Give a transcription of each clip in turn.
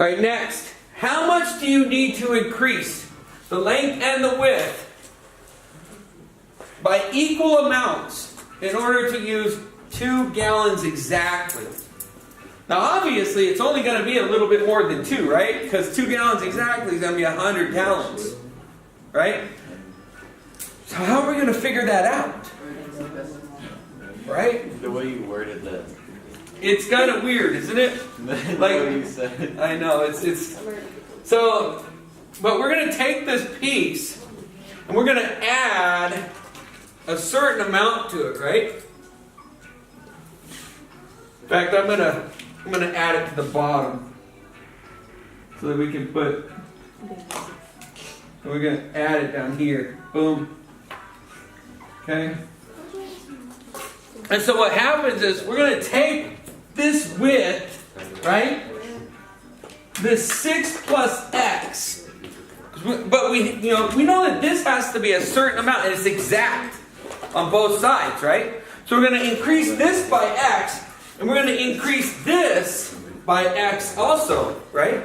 All right, next. How much do you need to increase the length and the width by equal amounts in order to use 2 gallons exactly? Now obviously it's only going to be a little bit more than 2, right? Because 2 gallons exactly is going to be 100 gallons, right? So how are we going to figure that out? Right? The way you worded that. It's kind of weird, isn't it? Like you said. I know, it's so, but we're going to take this piece and we're going to add a certain amount to it, right? In fact, I'm going to add it to the bottom so that we can put, we're going to add it down here. Boom. Okay? And so what happens is we're going to take this width, right? This 6 plus x. But we know that this has to be a certain amount, and it's exact on both sides, right? So we're going to increase this by x, and we're going to increase this by x also, right?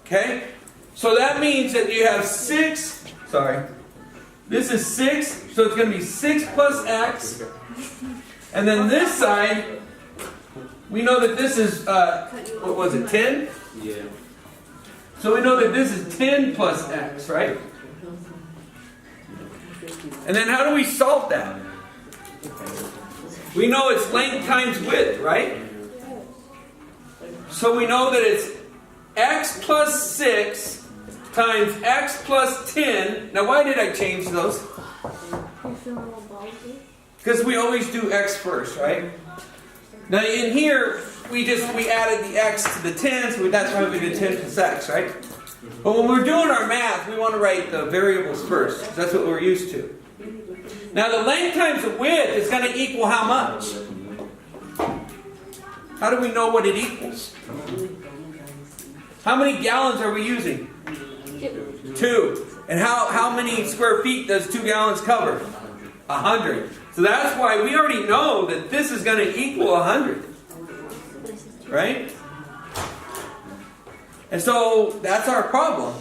Okay? So that means that you have 6, this is 6, so it's going to be 6 plus x. And then this side, we know that this is, what was it, 10? Yeah. So we know that this is 10 plus x, right? And then how do we solve that? We know it's length times width, right? So we know that it's x plus 6 times x plus 10. Now why did I change those? Because we always do x first, right? Now in here, we added the x to the 10, so that's why we did 10 plus x, right? But when we're doing our math, we want to write the variables first. That's what we're used to. Now the length times the width is going to equal how much? How do we know what it equals? How many gallons are we using? 2. And how many square feet does 2 gallons cover? 100. So that's why we already know that this is going to equal 100. Right? And so that's our problem.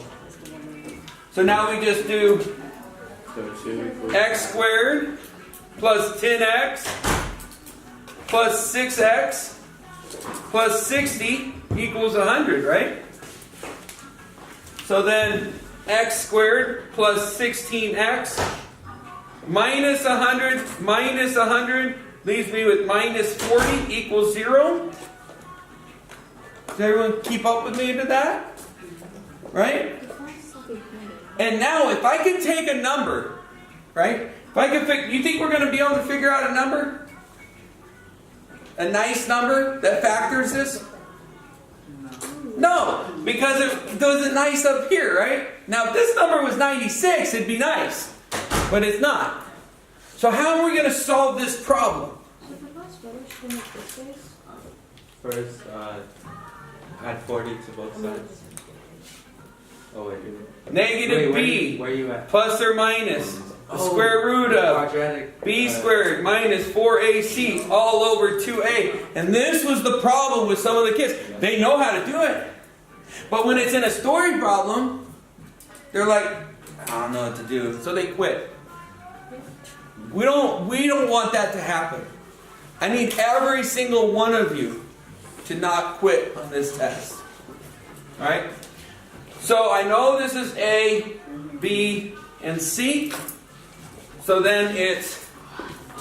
So now we just do x squared plus 10x plus 6x plus 60 equals 100, right? So then x squared plus 16x minus 100 leaves me with minus 40 equals 0. Does everyone keep up with me to that? Right? And now if I can take a number, right? If I can you think we're going to be able to figure out a number? A nice number that factors this? No, because it doesn't nice up here, right? Now if this number was 96, it'd be nice. But it's not. So how are we going to solve this problem? First, add 40 to both sides. Oh wait. Negative b where you at? plus or minus the square root of Quadratic. b squared minus 4ac all over 2a. And this was the problem with some of the kids. They know how to do it. But when it's in a story problem, they're like, I don't know what to do. So they quit. We don't want that to happen. I need every single one of you to not quit on this test. Alright? So I know this is A, B, and C. So then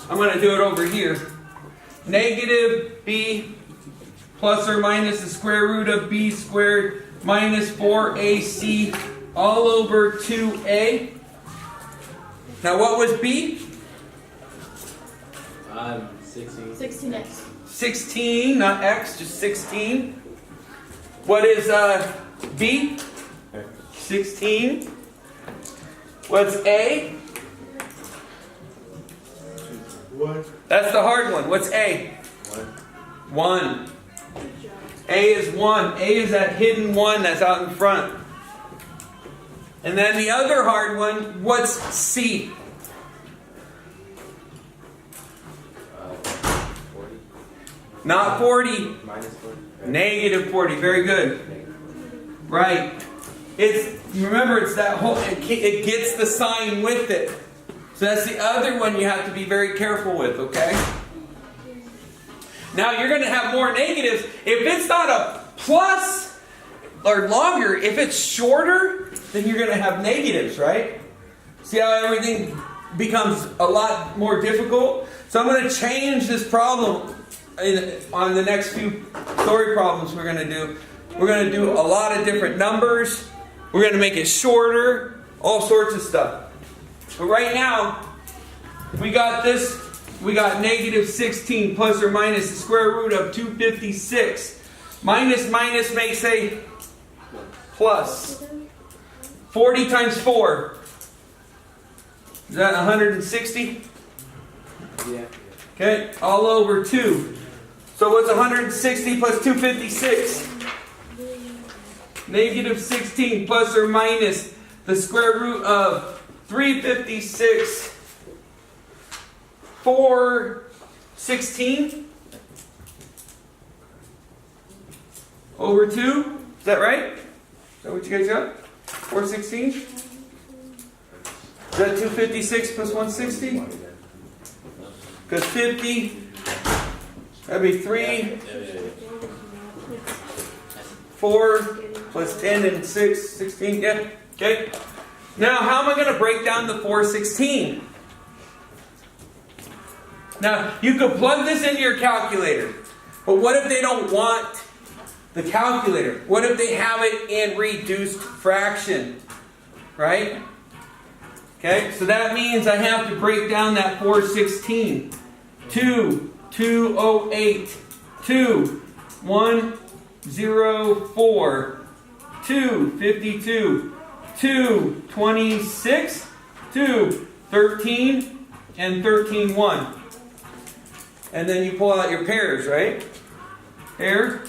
I'm going to do it over here. Negative B plus or minus the square root of b squared minus 4ac all over 2a. Now what was b? 16x. 16, not x, just 16. What is b? 16. What's a? What? That's the hard one. What's a? 1. A is 1. A is that hidden 1 that's out in front. And then the other hard one, what's C? 40. Not 40. Minus 40. Negative 40. Very good. Right. Remember, it's that whole, it gets the sign with it. So that's the other one you have to be very careful with, okay? Now you're going to have more negatives. If it's not a plus or longer, if it's shorter, then you're going to have negatives, right? See how everything becomes a lot more difficult? So I'm going to change this problem on the next few story problems we're going to do. We're going to do a lot of different numbers. We're going to make it shorter, all sorts of stuff. But right now, we got this. We got negative 16 plus or minus the square root of 256. Minus makes a plus. 40 times 4. Is that 160? Yeah. Okay, all over 2. So what's 160 plus 256? Negative 16 plus or minus the square root of 356, 416 over 2. Is that right? Is that what you guys got? 416? Is that 256 plus 160? Because 50, that'd be 3, 4 plus 10 and 6, 16. Yeah, okay. Now, how am I going to break down the 416? Now, you could plug this into your calculator. But what if they don't want the calculator? What if they have it in reduced fraction? Right? Okay, so that means I have to break down that 416. 2, 208, 2, 104, 2, 52, 2, 26, 2, 13, and 13, 1. And then you pull out your pairs, right? Pair,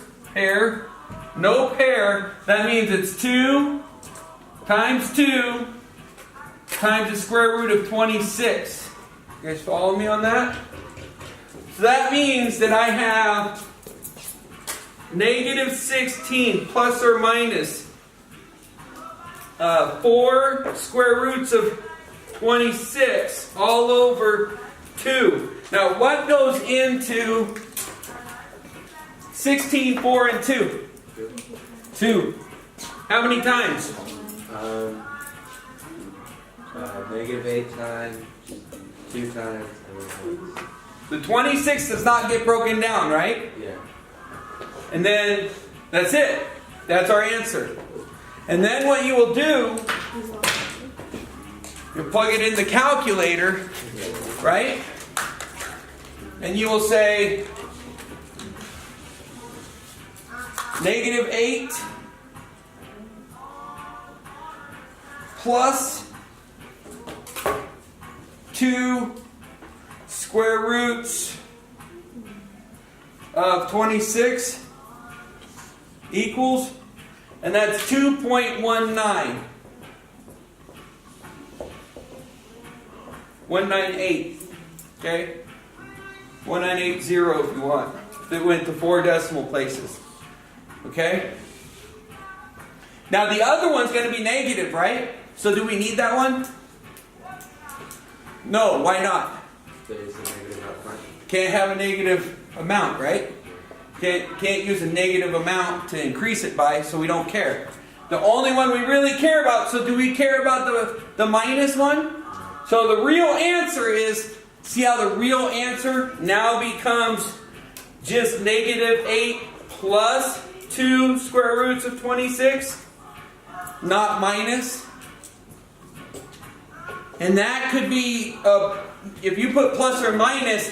no pair. That means it's 2 times 2 times the square root of 26. You guys follow me on that? So that means that I have negative 16 plus or minus 4 square roots of 26 all over 2. Now what goes into 16, 4, and 2? 2. How many times? Negative 8 times, 2 times, and 1 times. The 26 does not get broken down, right? Yeah. And then that's it. That's our answer. And then what you will do, you'll plug it in the calculator, right? And you will say negative 8 plus 2 square roots of 26 equals, and that's 2.19. 198. Okay? 1980 if you want. If it went to 4 decimal places. Okay? Now the other one's going to be negative, right? So do we need that one? No, why not? There's a negative up front. Can't have a negative amount, right? Can't use a negative amount to increase it by, so we don't care. The only one we really care about, so do we care about the minus one? So the real answer is, see how the real answer now becomes just negative 8 plus 2 square roots of 26? Not minus. And that could be, if you put plus or minus,